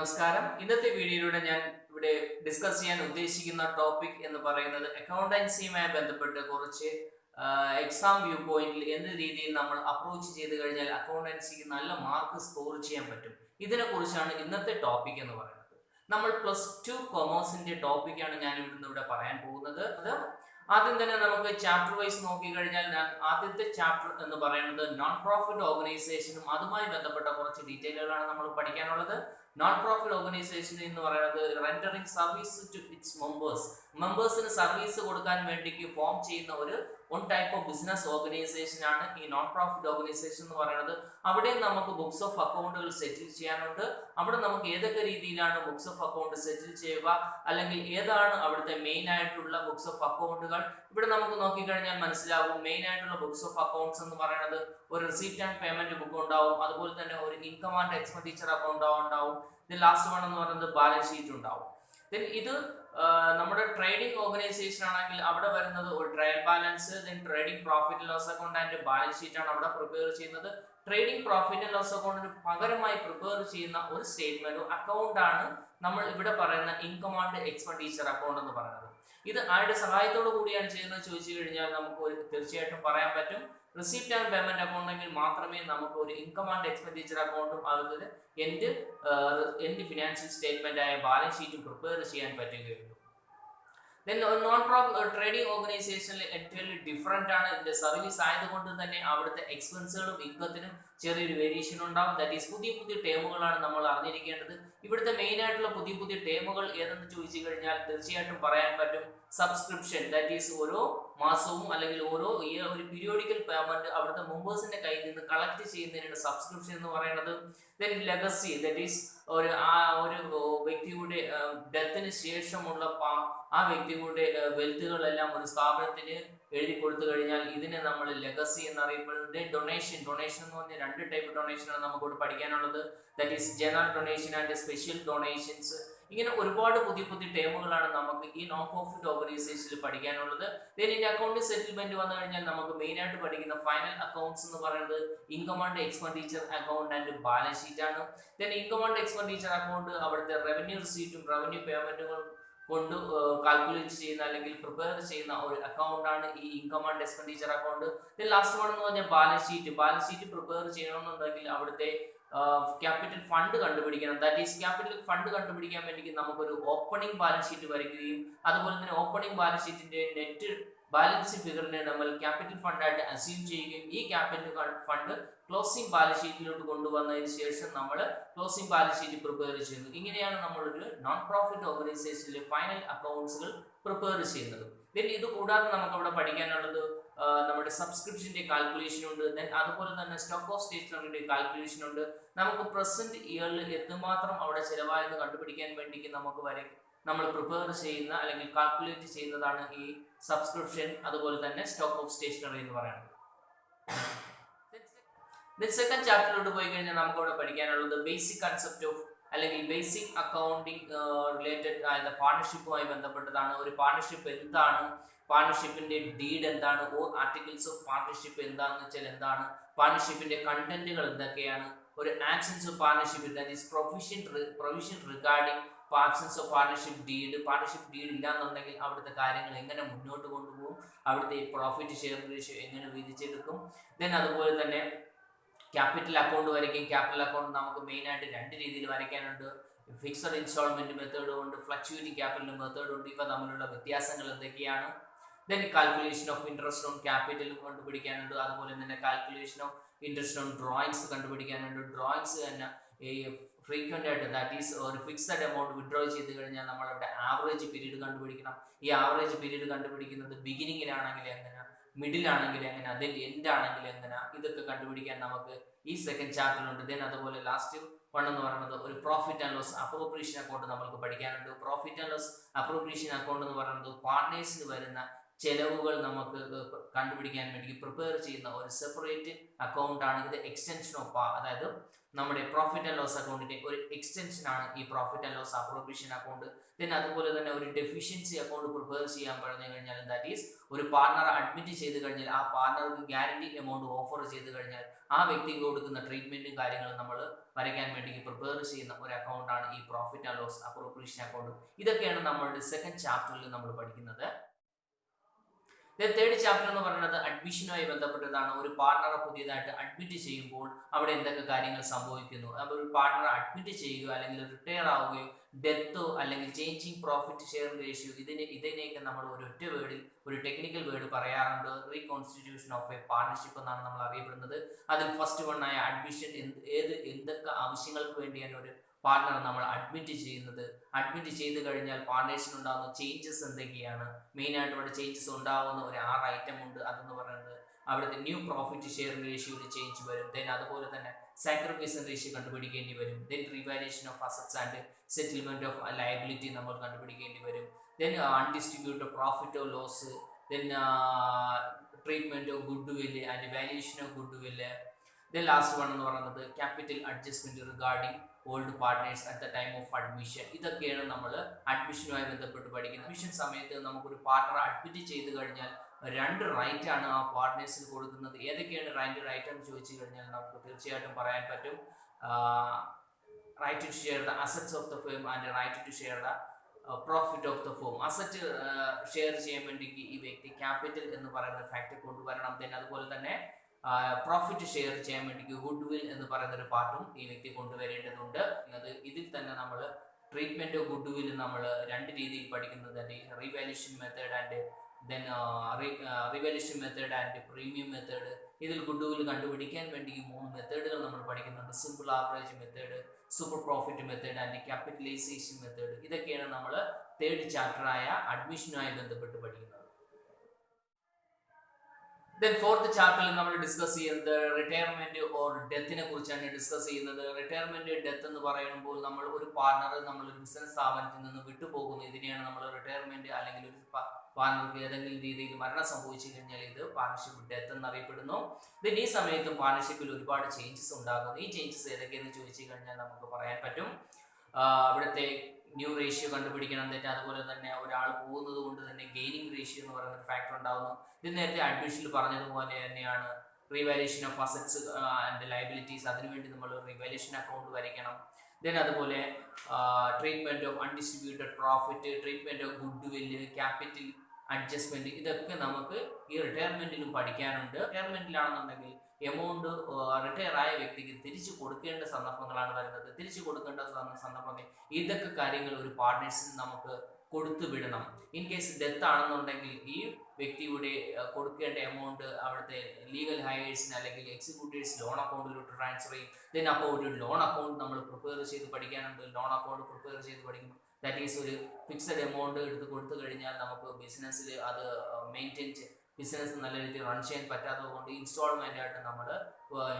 നമസ്കാരം. ഇന്നത്തെ വീഡിയോയിലൂടെ ഞാൻ ഇവിടെ ഡിസ്കസ് ചെയ്യാൻ ഉദ്ദേശിക്കുന്ന ടോപ്പിക് എന്ന് പറയുന്നത് അക്കൗണ്ടൻസിയുമായി ബന്ധപ്പെട്ട് കുറച്ച് എക്സാം വ്യൂ പോയിന്റിൽ എന്ത് രീതിയിൽ നമ്മൾ അപ്രോച്ച് ചെയ്ത് കഴിഞ്ഞാൽ അക്കൗണ്ടൻസിക്ക് നല്ല മാർക്ക് സ്കോർ ചെയ്യാൻ പറ്റും, ഇതിനെ കുറിച്ചാണ് ഇന്നത്തെ ടോപ്പിക് എന്ന് പറയുന്നത്. നമ്മൾ +2 കൊമേഴ്സിന്റെ ടോപ്പിക്കാണ് ഞാൻ ഇവിടെ പറയാൻ പോകുന്നത്. ആദ്യം തന്നെ നമുക്ക് ചാപ്റ്റർ വൈസ് നോക്കിക്കഴിഞ്ഞാൽ ആദ്യത്തെ ചാപ്റ്റർ എന്ന് പറയുന്നത് നോൺ പ്രോഫിറ്റ് ഓർഗനൈസേഷനും അതുമായി ബന്ധപ്പെട്ട കുറച്ച് ഡീറ്റെയിലുകളാണ് നമ്മൾ പഠിക്കാനുള്ളത്. നോൺ പ്രോഫിറ്റ് ഓർഗനൈസേഷൻ എന്ന് പറയുന്നത് റെൻഡറിങ് സർവീസ് ടു ഇറ്റ്സ് മെമ്പേഴ്സിന് സർവീസ് കൊടുക്കാൻ വേണ്ടിക്ക് ഫോം ചെയ്യുന്ന ഒരു ടൈപ്പ് ഓഫ് ബിസിനസ് ഓർഗനൈസേഷൻ ആണ് ഈ നോൺ പ്രോഫിറ്റ് ഓർഗനൈസേഷൻ എന്ന് പറയുന്നത്. അവിടെ നമുക്ക് ബുക്സ് ഓഫ് അക്കൗണ്ടുകൾ സെറ്റിൽ ചെയ്യാനുണ്ട്. അവിടെ നമുക്ക് ഏതൊക്കെ രീതിയിലാണ് ബുക്സ് ഓഫ് അക്കൗണ്ട് സെറ്റിൽ ചെയ്യുക, അല്ലെങ്കിൽ ഏതാണ് അവിടുത്തെ മെയിൻ ആയിട്ടുള്ള ബുക്സ് ഓഫ് അക്കൗണ്ടുകൾ, ഇവിടെ നമുക്ക് നോക്കിക്കഴിഞ്ഞാൽ മനസ്സിലാവും. മെയിൻ ആയിട്ടുള്ള ബുക്സ് ഓഫ് അക്കൗണ്ട്സ് എന്ന് പറയുന്നത് ഒരു റിസീപ്റ്റ് ആൻഡ് പേയ്മെന്റ് ബുക്ക് ഉണ്ടാവും, അതുപോലെ തന്നെ ഒരു ഇൻകം ആൻഡ് എക്സ്പെൻഡിച്ചർ അക്കൗണ്ട് ഉണ്ടാവും. ലാസ്റ്റ് വൺ എന്ന് പറയുന്നത് ബാലൻസ് ഷീറ്റ് ഉണ്ടാവും. ഇത് നമ്മുടെ ട്രേഡിംഗ് ഓർഗനൈസേഷൻ ആണെങ്കിൽ അവിടെ വരുന്നത് ഒരു trial balance, trading profit and loss account and balance sheet ആണ് അവിടെ പ്രിപ്പയർ ചെയ്യുന്നത്. ട്രേഡിംഗ് പ്രോഫിറ്റ് ആൻഡ് ലോസ് അക്കൗണ്ടിന് പകരമായി പ്രിപ്പയർ ചെയ്യുന്ന ഒരു സ്റ്റേറ്റ്മെന്റ് അക്കൗണ്ട് ആണ് നമ്മൾ ഇവിടെ പറയുന്ന ഇൻകം ആൻഡ് എക്സ്പെൻഡിച്ചർ അക്കൗണ്ട് എന്ന് പറയുന്നത്. ഇത് ആരുടെ സഹായത്തോടു കൂടിയാണ് ചെയ്യുന്നത് ചോദിച്ചു കഴിഞ്ഞാൽ നമുക്ക് തീർച്ചയായിട്ടും പറയാൻ പറ്റും റിസീപ്റ്റ് ആൻഡ് പേയ്മെന്റ് അക്കൗണ്ടെങ്കിൽ മാത്രമേ നമുക്ക് ഒരു ഇൻകം ആൻഡ് എക്സ്പെൻഡിച്ചർ അക്കൗണ്ടും അതുപോലെ എൻഡ് ഫിനാൻഷ്യൽ സ്റ്റേറ്റ്മെന്റ് ആയ ബാലൻസ് ഷീറ്റും പ്രിപ്പയർ ചെയ്യാൻ പറ്റുകയുള്ളൂ. നോൺ പ്രോഫിറ്റ് ട്രേഡിംഗ് ഓർഗനൈസേഷനിൽ എൻറ്റയർലി ഡിഫറെന്റ് ആണ്. ഇതിന്റെ സർവീസ് ആയതുകൊണ്ട് തന്നെ അവിടുത്തെ എക്സ്പെൻസുകളും ഇൻകത്തിനും ചെറിയൊരു വേരിയേഷൻ ഉണ്ടാവും. ദാറ്റ് ഈസ് പുതിയ ടേമുകളാണ് നമ്മൾ അറിഞ്ഞിരിക്കേണ്ടത്. ഇവിടുത്തെ മെയിൻ ആയിട്ടുള്ള പുതിയ ടേമുകൾ ഏതെന്ന് ചോദിച്ചു കഴിഞ്ഞാൽ തീർച്ചയായിട്ടും പറയാൻ പറ്റും സബ്സ്ക്രിപ്ഷൻ, ദാറ്റ് ഈസ് ഓരോ മാസവും അല്ലെങ്കിൽ ഒരു പീരിയോഡിക്കൽ പേയ്മെന്റ് അവിടുത്തെ മെമ്പേഴ്സിന്റെ കയ്യിൽ നിന്ന് കളക്ട് ചെയ്യുന്നതിനാണ് സബ്സ്ക്രിപ്ഷൻ എന്ന് പറയുന്നത്. ലെഗസി, ദാറ്റ് ഈസ് ഒരു വ്യക്തിയുടെ ഡെത്തിന് ശേഷമുള്ള ആ വ്യക്തിയുടെ വെൽത്തുകളെല്ലാം ഒരു സ്ഥാപനത്തിന് എഴുതി കൊടുത്തു കഴിഞ്ഞാൽ ഇതിനെ നമ്മൾ ലെഗസി എന്നറിയപ്പെടുന്നത്. ഡൊണേഷൻ എന്ന് പറഞ്ഞ 2 ടൈപ്പ് ഡൊണേഷനാണ് നമുക്കിവിടെ പഠിക്കാനുള്ളത്. That is general donation and special donations. ഇങ്ങനെ ഒരുപാട് പുതിയ ടേമുകളാണ് നമുക്ക് ഈ നോൺ പ്രോഫിറ്റ് ഓർഗനൈസേഷനിൽ പഠിക്കാനുള്ളത്. ഇനി അക്കൗണ്ട് സെറ്റിൽമെന്റ് വന്നു കഴിഞ്ഞാൽ നമുക്ക് മെയിൻ ആയിട്ട് പഠിക്കുന്ന ഫൈനൽ അക്കൗണ്ട്സ് എന്ന് പറയുന്നത് income and expenditure account and balance sheet ആണ്. ഇൻകം ആൻഡ് എക്സ്പെൻഡിച്ചർ അക്കൗണ്ട് അവിടുത്തെ റവന്യൂ റിസീറ്റും റവന്യൂ പേയ്മെന്റുകളും കൊണ്ട് കാൽക്കുലേറ്റ് ചെയ്യുന്ന അല്ലെങ്കിൽ പ്രിപ്പയർ ചെയ്യുന്ന ഒരു അക്കൗണ്ട് ആണ് ഈ income and expenditure account. Last one എന്ന് പറഞ്ഞാൽ ബാലൻസ് ഷീറ്റ് പ്രിപ്പയർ ചെയ്യണമെന്നുണ്ടെങ്കിൽ അവിടുത്തെ ക്യാപിറ്റൽ ഫണ്ട് കണ്ടുപിടിക്കണം. ദാറ്റ് ഈസ് ക്യാപിറ്റൽ ഫണ്ട് കണ്ടുപിടിക്കാൻ വേണ്ടി നമുക്കൊരു ഓപ്പണിംഗ് ബാലൻസ് ഷീറ്റ് വരയ്ക്കുകയും അതുപോലെ തന്നെ ഓപ്പണിംഗ് ബാലൻസ് ഷീറ്റിന്റെ നെറ്റ് ബാലൻസ് ഫിഗറിനെ നമ്മൾ ക്യാപിറ്റൽ ഫണ്ട് ആയിട്ട് അസ്യൂം ചെയ്യുകയും ഈ ക്യാപിറ്റൽ ഫണ്ട് ക്ലോസിംഗ് ബാലൻസ് ഷീറ്റിലോട്ട് കൊണ്ടുവന്നതിന് ശേഷം നമ്മൾ ക്ലോസിംഗ് ബാലൻസ് ഷീറ്റ് പ്രിപ്പയർ ചെയ്യുന്നു. ഇങ്ങനെയാണ് നമ്മളൊരു നോൺ പ്രോഫിറ്റ് ഓർഗനൈസേഷനിലെ ഫൈനൽ അക്കൗണ്ട്സുകൾ പ്രിപ്പയർ ചെയ്യുന്നത്. ഇത് കൂടാതെ നമുക്ക് അവിടെ പഠിക്കാനുള്ളത് നമ്മുടെ സബ്സ്ക്രിപ്ഷന്റെ കാൽക്കുലേഷൻ ഉണ്ട്. അതുപോലെ തന്നെ സ്റ്റോക്ക് ഓഫ് സ്റ്റേഷനറിയുടെ കാൽക്കുലേഷൻ ഉണ്ട്. നമുക്ക് പ്രസന്റ് ഇയറിൽ എത്രമാത്രം അവിടെ ചിലവായെന്ന് കണ്ടുപിടിക്കാൻ വേണ്ടി നമ്മൾ പ്രിപ്പയർ ചെയ്യുന്ന അല്ലെങ്കിൽ കാൽക്കുലേറ്റ് ചെയ്യുന്നതാണ് ഈ സബ്സ്ക്രിപ്ഷൻ അതുപോലെ തന്നെ സ്റ്റോക്ക് ഓഫ് സ്റ്റേഷനറി എന്ന് പറയുന്നത്. സെക്കൻഡ് ചാപ്റ്ററിലോട്ട് പോയി കഴിഞ്ഞാൽ നമുക്ക് അവിടെ പഠിക്കാനുള്ളത് ബേസിക് കൺസെപ്റ്റ് ഓഫ് അല്ലെങ്കിൽ ബേസിക് അക്കൗണ്ടിങ് റിലേറ്റഡ് ആയ പാർട്ണർഷിപ്പുമായി ബന്ധപ്പെട്ടതാണ്. ഒരു പാർട്ണർഷിപ്പ് എന്താണ്, പാർട്ണർഷിപ്പിന്റെ ഡീഡ് എന്താണ്, ആർട്ടിക്കിൾസ് ഓഫ് പാർട്ണർഷിപ്പ് എന്താണെന്ന് വെച്ചാൽ എന്താണ്, പാർട്ണർഷിപ്പിന്റെ കണ്ടന്റുകൾ എന്തൊക്കെയാണ്, ഒരു actions of partnership, that is provision regarding actions of partnership deed ഇല്ലാന്നുണ്ടെങ്കിൽ അവിടുത്തെ കാര്യങ്ങൾ എങ്ങനെ മുന്നോട്ട് കൊണ്ടുപോകും, അവിടുത്തെ പ്രോഫിറ്റ് ഷെയർ റേഷ്യോ എങ്ങനെ വീതിച്ചെടുക്കും. അതുപോലെ തന്നെ ക്യാപിറ്റൽ അക്കൗണ്ട് വരയ്ക്കും. ക്യാപിറ്റൽ അക്കൗണ്ട് നമുക്ക് മെയിൻ ആയിട്ട് 2 രീതിയിൽ വരയ്ക്കാനുണ്ട്. ഫിക്സഡ് ഇൻസ്റ്റാൾമെന്റ് മെത്തേഡും ഉണ്ട്, ഫ്ലക്ച്വേറ്റിംഗ് ക്യാപിറ്റൽ മെത്തേഡും ഉണ്ട്. ഇവ തമ്മിലുള്ള വ്യത്യാസങ്ങൾ എന്തൊക്കെയാണ്. Calculation of interest on capital കണ്ടുപിടിക്കാനുണ്ട്. അതുപോലെ തന്നെ calculation of interest on drawings കണ്ടുപിടിക്കാനുണ്ട്. ഡ്രോയിങ്സ് തന്നെ ഈ ഫ്രീക്വന്റ് ആയിട്ട് ദാറ്റ് ഈസ് ഒരു ഫിക്സഡ് എമൗണ്ട് വിഡ്രോ ചെയ്ത് കഴിഞ്ഞാൽ നമ്മളവിടെ ആവറേജ് പീരീഡ് കണ്ടുപിടിക്കണം. ഈ ആവറേജ് പീരീഡ് കണ്ടുപിടിക്കുന്നത് ബിഗിനിങ്ങിലാണെങ്കിൽ എങ്ങനെ, മിഡിൽ ആണെങ്കിൽ എങ്ങനെ, അതിൽ എൻഡ് ആണെങ്കിൽ എങ്ങനെ, ഇതൊക്കെ കണ്ടുപിടിക്കാൻ നമുക്ക് ഈ സെക്കൻഡ് ചാപ്റ്ററിലുണ്ട്. അതുപോലെ ലാസ്റ്റ് വൺ എന്ന് പറയുന്നത് ഒരു profit and loss appropriation account നമുക്ക് പഠിക്കാനുണ്ട്. Profit and loss appropriation account എന്ന് പറയുന്നത് പാർട്ട്നേഴ്സിന് വരുന്ന ചെലവുകൾ നമുക്ക് കണ്ടുപിടിക്കാൻ വേണ്ടി പ്രിപ്പയർ ചെയ്യുന്ന ഒരു സെപ്പറേറ്റ് അക്കൗണ്ട് ആണ് ഇത്. എക്സ്റ്റൻഷൻ ഓഫ്, അതായത് നമ്മുടെ പ്രോഫിറ്റ് ആൻഡ് ലോസ് അക്കൗണ്ടിന്റെ ഒരു എക്സ്റ്റൻഷൻ ആണ് ഈ profit and loss appropriation account. then അതുപോലെ തന്നെ ഒരു ഡെഫിഷ്യൻസി അക്കൗണ്ട് പ്രിപ്പയർ ചെയ്യാൻ പറഞ്ഞു കഴിഞ്ഞാൽ ദാറ്റ് ഈസ് ഒരു പാർട്ണർ അഡ്മിറ്റ് ചെയ്ത് കഴിഞ്ഞാൽ ആ പാർട്ണർക്ക് ഗ്യാരണ്ടി എമൗണ്ട് ഓഫർ ചെയ്ത് കഴിഞ്ഞാൽ ആ വ്യക്തിക്ക് കൊടുക്കുന്ന ട്രീറ്റ്മെന്റും കാര്യങ്ങളും നമ്മൾ വരയ്ക്കാൻ വേണ്ടി പ്രിപ്പയർ ചെയ്യുന്ന ഒരു അക്കൗണ്ട് ആണ് ഈ profit and loss appropriation account. ഇതൊക്കെയാണ് നമ്മളുടെ സെക്കൻഡ് ചാപ്റ്ററിൽ നമ്മൾ പഠിക്കുന്നത്. തേർഡ് ചാപ്റ്റർ എന്ന് പറയുന്നത് അഡ്മിഷനുമായി ബന്ധപ്പെട്ടതാണ്. ഒരു പാർട്ണറെ പുതിയതായിട്ട് അഡ്മിറ്റ് ചെയ്യുമ്പോൾ അവിടെ എന്തൊക്കെ കാര്യങ്ങൾ സംഭവിക്കുന്നു, അപ്പോൾ ഒരു പാർട്ണറെ അഡ്മിറ്റ് ചെയ്യുകയോ അല്ലെങ്കിൽ റിട്ടയർ ആവുകയോ ഡെത്തോ അല്ലെങ്കിൽ ചേഞ്ചിങ് പ്രോഫിറ്റ് ഷെയർ റേഷ്യോ, ഇതിനെയൊക്കെ നമ്മൾ ഒരു ഒറ്റ വേർഡിൽ ഒരു ടെക്നിക്കൽ വേർഡ് പറയാറുണ്ട്. റീകോൺസ്റ്റിറ്റ്യൂഷൻ ഓഫ് എ പാർട്ണർഷിപ്പ് എന്നാണ് നമ്മൾ അറിയപ്പെടുന്നത്. അതിൽ ഫസ്റ്റ് വൺ ആയ അഡ്മിഷൻ, എന്തൊക്കെ ആവശ്യങ്ങൾക്ക് വേണ്ടിയാണ് ഒരു പാർട്ണർ നമ്മൾ അഡ്മിറ്റ് ചെയ്യുന്നത്, അഡ്മിറ്റ് ചെയ്ത് കഴിഞ്ഞാൽ പാർട്ണേഴ്സിനുണ്ടാകുന്ന ചേഞ്ചസ് എന്തൊക്കെയാണ്, മെയിനായിട്ട് ഇവിടെ ചേഞ്ചസ് ഉണ്ടാകുന്ന ഒരു 6 ഐറ്റം ഉണ്ട്. അതെന്ന് പറയുന്നത് അവിടുത്തെ ന്യൂ പ്രോഫിറ്റ് ഷെയർ റേഷ്യോയിൽ ചേഞ്ച് വരും. ദെൻ അതുപോലെ തന്നെ സാക്രിഫൈസ് റേഷ്യോ കണ്ടുപിടിക്കേണ്ടി വരും. Then revaluation of assets and settlement of liability നമ്മൾ കണ്ടുപിടിക്കേണ്ടി വരും. Then undistributed profit or loss, then treatment of goodwill and valuation of goodwill. Then last one എന്ന് പറയുന്നത് capital adjustment regarding old partners at the time of admission. ഇതൊക്കെയാണ് നമ്മൾ അഡ്മിഷനുമായി ബന്ധപ്പെട്ട് പഠിക്കുന്നത്. Admission സമയത്ത് നമുക്കൊരു പാർട്ണർ അഡ്മിറ്റ് ചെയ്ത് കഴിഞ്ഞാൽ 2 റൈറ്റ് ആണ് ആ പാർട്ട്നേഴ്സിന് കൊടുക്കുന്നത്. ഏതൊക്കെയാണ് റൈറ്റ് എന്ന് ചോദിച്ചു കഴിഞ്ഞാൽ നമുക്ക് തീർച്ചയായിട്ടും പറയാൻ പറ്റും. Right to share the assets of the firm and right to share the profit of the firm. Asset share ചെയ്യാൻ വേണ്ടി ഈ വ്യക്തി ക്യാപിറ്റൽ എന്ന് പറയുന്ന ഫാക്ടർ കൊണ്ടുവരണം. then അതുപോലെ തന്നെ പ്രോഫിറ്റ് ഷെയർ ചെയ്യാൻ വേണ്ടി ഗുഡ് വിൽ എന്ന് പറയുന്ന ഒരു പാർട്ടും ഈ വ്യക്തി കൊണ്ടുവരേണ്ടതുണ്ട്. ഇതിൽ തന്നെ നമ്മൾ ട്രീറ്റ്മെന്റ് ഓഫ് ഗുഡ് വിൽ നമ്മൾ 2 രീതിയിൽ പഠിക്കുന്നത്, revaluation method and then revaluation method and premium method. ഇതിൽ ഗുഡ് വിൽ കണ്ടുപിടിക്കാൻ വേണ്ടി 3 മെത്തേഡുകൾ നമ്മൾ പഠിക്കുന്നുണ്ട്. Simple average method, super profit method and capitalisation method. ഇതൊക്കെയാണ് നമ്മൾ തേർഡ് ചാപ്റ്ററായ അഡ്മിഷനുമായി ബന്ധപ്പെട്ട് പഠിക്കുന്നത്. then fourth ചാപ്റ്ററിൽ നമ്മൾ ഡിസ്കസ് ചെയ്യുന്നത് റിട്ടയർമെന്റ് ഓർ ഡെത്തിനെ കുറിച്ചാണ് ഡിസ്കസ് ചെയ്യുന്നത്. റിട്ടയർമെന്റ് ഡെത്ത് എന്ന് പറയുമ്പോൾ നമ്മൾ ഒരു പാർട്ണർ നമ്മൾ ഒരു ബിസിനസ് സ്ഥാപനത്തിൽ നിന്ന് വിട്ടുപോകുന്നു, ഇതിനെയാണ് നമ്മൾ റിട്ടയർമെന്റ്, അല്ലെങ്കിൽ ഒരു പാർട്ണർക്ക് ഏതെങ്കിലും രീതിയിൽ മരണം സംഭവിച്ചു കഴിഞ്ഞാൽ ഇത് പാർട്ണർഷിപ്പ് ഡെത്ത് എന്നറിയപ്പെടുന്നു. then ഈ സമയത്തും പാർട്ണർഷിപ്പിൽ ഒരുപാട് ചേഞ്ചസ് ഉണ്ടാകുന്നു. ഈ ചേഞ്ചസ് ഏതൊക്കെയെന്ന് ചോദിച്ചു കഴിഞ്ഞാൽ നമുക്ക് പറയാൻ പറ്റും. അവിടുത്തെ ന്യൂ റേഷ്യോ കണ്ടുപിടിക്കണം. എന്നിട്ട് അതുപോലെ തന്നെ ഒരാൾ പോകുന്നത് കൊണ്ട് തന്നെ ഗെയിനിങ് റേഷ്യോ എന്ന് പറയുന്ന ഒരു ഫാക്ടർ ഉണ്ടാകുന്നു. ഇത് നേരത്തെ അഡ്മിഷനിൽ പറഞ്ഞതുപോലെ തന്നെയാണ് revaluation of assets and liabilities. അതിനുവേണ്ടി നമ്മൾ റിവാലുവേഷൻ അക്കൗണ്ട് വരയ്ക്കണം. ദെൻ അതുപോലെ treatment of undistributed profit, treatment of good വില്ല്, ക്യാപിറ്റൽ അഡ്ജസ്റ്റ്മെന്റ്, ഇതൊക്കെ നമുക്ക് ഈ റിട്ടയർമെന്റിലും പഠിക്കാനുണ്ട്. റിട്ടയർമെന്റിലാണെന്നുണ്ടെങ്കിൽ എമൗണ്ട് റിട്ടയർ ആയ വ്യക്തിക്ക് തിരിച്ചു കൊടുക്കേണ്ട സന്ദർഭങ്ങളാണ് വരുന്നത്. തിരിച്ചു കൊടുക്കേണ്ട സന്ദർഭങ്ങൾ ഇതൊക്കെ കാര്യങ്ങൾ ഒരു പാർട്ട്നേഴ്സിന് നമുക്ക് കൊടുത്തു വിടണം. ഇൻ കേസ് ഡെത്ത് ആണെന്നുണ്ടെങ്കിൽ ഈ വ്യക്തിയുടെ കൊടുക്കേണ്ട എമൗണ്ട് അവിടുത്തെ ലീഗൽ ഹയേഴ്സിന് അല്ലെങ്കിൽ എക്സിക്യൂട്ടീവ്സ് ലോൺ അക്കൗണ്ടിലോട്ട് ട്രാൻസ്ഫർ ചെയ്യും. ദെൻ അപ്പോൾ ഒരു ലോൺ അക്കൗണ്ട് നമ്മൾ പ്രിപ്പയർ ചെയ്ത് പഠിക്കാനുണ്ട്. ലോൺ അക്കൗണ്ട് പ്രിപ്പയർ ചെയ്ത് പഠിക്കും. ദാറ്റ് ഈസ് ഒരു ഫിക്സഡ് എമൗണ്ട് എടുത്ത് കൊടുത്തു കഴിഞ്ഞാൽ നമുക്ക് ബിസിനസ്സിൽ അത് മെയിൻറ്റെയിൻ ബിസിനസ് നല്ല രീതിയിൽ റൺ ചെയ്യാൻ പറ്റാത്തത് കൊണ്ട് ഇൻസ്റ്റാൾമെന്റ് ആയിട്ട് നമ്മൾ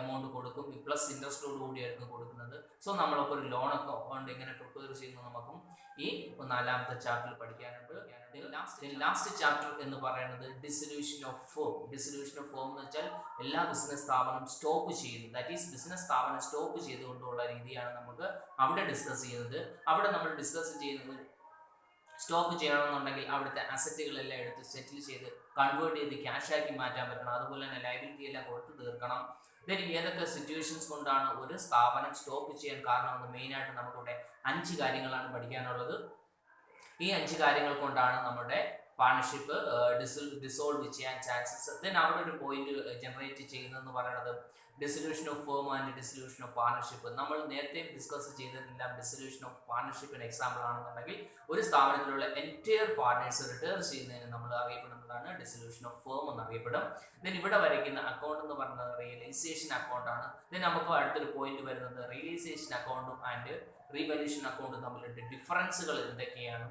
എമൗണ്ട് കൊടുക്കും. പ്ലസ് ഇൻട്രസ്റ്റോട് കൂടിയായിരിക്കും കൊടുക്കുന്നത്. സോ നമ്മളപ്പോൾ ഒരു ലോൺ അക്കൗണ്ട് എങ്ങനെ പ്രിപ്പയർ ചെയ്യുന്നു നമുക്കും ഈ 4ാമത്തെ ചാപ്റ്ററിൽ പഠിക്കാനുണ്ട്. ലാസ്റ്റ് ചാപ്റ്റർ എന്ന് പറയുന്നത് dissolution of firm. Dissolution of firm എന്ന് വെച്ചാൽ എല്ലാ ബിസിനസ് സ്ഥാപനം സ്റ്റോപ്പ് ചെയ്യുന്നു. ദാറ്റ് ഈസ് ബിസിനസ് സ്ഥാപനം സ്റ്റോപ്പ് ചെയ്തുകൊണ്ടുള്ള രീതിയാണ് നമുക്ക് അവിടെ ഡിസ്കസ് ചെയ്യുന്നത്. അവിടെ നമ്മൾ ഡിസ്കസ് ചെയ്യുന്നത് സ്റ്റോപ്പ് ചെയ്യണമെന്നുണ്ടെങ്കിൽ അവിടുത്തെ അസറ്റുകളെല്ലാം എടുത്ത് സെറ്റിൽ ചെയ്ത് കൺവേർട്ട് ചെയ്ത് ക്യാഷാക്കി മാറ്റാൻ പറ്റണം. അതുപോലെ തന്നെ ലയബിലിറ്റി എല്ലാം കൊടുത്തു തീർക്കണം. ദെൻ ഏതൊക്കെ സിറ്റുവേഷൻസ് കൊണ്ടാണ് ഒരു സ്ഥാപനം സ്റ്റോപ്പ് ചെയ്യാൻ കാരണമെന്ന് മെയിനായിട്ട് നമുക്കിവിടെ 5 കാര്യങ്ങളാണ് പഠിക്കാനുള്ളത്. ഈ 5 കാര്യങ്ങൾ കൊണ്ടാണ് നമ്മുടെ പാർട്ണർഷിപ്പ് ഡിസോൾവ് ചെയ്യാൻ ചാൻസസ്. ദെൻ അവിടെ ഒരു പോയിന്റ് ജനറേറ്റ് ചെയ്യുന്നതെന്ന് പറയുന്നത് dissolution of firm and dissolution of partnership. നമ്മൾ നേരത്തെ ഡിസ്കസ് ചെയ്തതെല്ലാം ഡിസൊല്യൂഷൻ ഓഫ് പാർട്ണർഷിപ്പിന് എക്സാമ്പിൾ ആണെന്നുണ്ടെങ്കിൽ ഒരു സ്ഥാപനത്തിലുള്ള എൻറ്റയർ പാർട്ണേഴ്സ് റിട്ടയർ ചെയ്യുന്നതിന് നമ്മൾ അറിയപ്പെടുന്നതാണ് ഡിസൊല്യൂഷൻ ഓഫ് ഫേം എന്നറിയപ്പെടും. ദെൻ ഇവിടെ വരയ്ക്കുന്ന അക്കൗണ്ട് എന്ന് പറയുന്നത് റിയലൈസേഷൻ അക്കൗണ്ടാണ്. ദെൻ നമുക്ക് അടുത്തൊരു പോയിന്റ് വരുന്നത് റിയലൈസേഷൻ അക്കൗണ്ടും ആൻഡ് റീവാലുവേഷൻ അക്കൗണ്ടും തമ്മിലുള്ള ഡിഫറൻസുകൾ എന്തൊക്കെയാണ്.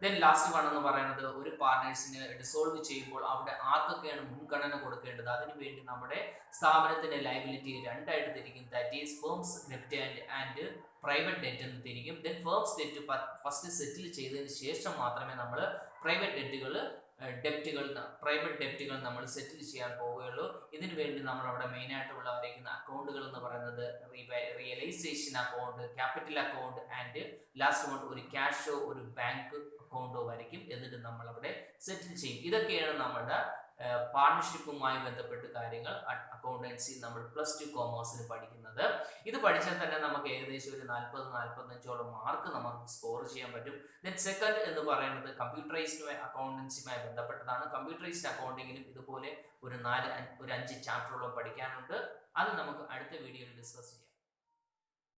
ദെൻ ലാസ്റ്റ് വൺ എന്ന് പറയുന്നത് ഒരു പാർട്ണേഴ്സിനെ ഡിസോൾവ് ചെയ്യുമ്പോൾ അവിടെ ആർക്കൊക്കെയാണ് മുൻഗണന കൊടുക്കേണ്ടത്. അതിനുവേണ്ടി നമ്മുടെ സ്ഥാപനത്തിന്റെ ലയബിലിറ്റി 2ആയിട്ട് തിരിക്കും. That is firms debt and private debt എന്ന് തിരിക്കും. ദെൻ ഫേംസ് ഡെറ്റ് ഫസ്റ്റ് സെറ്റിൽ ചെയ്തതിന് ശേഷം മാത്രമേ നമ്മൾ പ്രൈവറ്റ് ഡെറ്റുകൾ ഡെപ്റ്റുകൾ, പ്രൈവറ്റ് ഡെപ്റ്റുകൾ നമ്മൾ സെറ്റിൽ ചെയ്യാൻ പോവുകയുള്ളൂ. ഇതിനു വേണ്ടി നമ്മൾ അവിടെ മെയിനായിട്ട് ഉള്ളവരേക്കുന്ന അക്കൗണ്ടുകൾ എന്ന് പറയുന്നത് realisation account, capital account and last one ഒരു ക്യാഷോ ഒരു ബാങ്ക് അക്കൗണ്ടോ വരയ്ക്കും. എന്നിട്ട് നമ്മൾ അവിടെ സെറ്റിൽ ചെയ്യും. ഇതൊക്കെയാണ് നമ്മുടെ പാർട്ണർഷിപ്പുമായി ബന്ധപ്പെട്ട് കാര്യങ്ങൾ അക്കൗണ്ടൻസി നമ്മൾ +2 കോമേഴ്സിന് പഠിക്കുന്നത്. ഇത് പഠിച്ചാൽ തന്നെ നമുക്ക് ഏകദേശം ഒരു 40-45ഓളം മാർക്ക് നമുക്ക് സ്കോർ ചെയ്യാൻ പറ്റും. ദെൻ സെക്കൻഡ് എന്ന് പറയുന്നത് കമ്പ്യൂട്ടറൈസ്ഡ് അക്കൗണ്ടൻസിയുമായി ബന്ധപ്പെട്ടതാണ്. കമ്പ്യൂട്ടറൈസ്ഡ് അക്കൗണ്ടിങ്ങിലും ഇതുപോലെ ഒരു 5 ചാപ്റ്ററോളം പഠിക്കാനുണ്ട്. അത് നമുക്ക് അടുത്ത വീഡിയോയിൽ ഡിസ്കസ് ചെയ്യാം.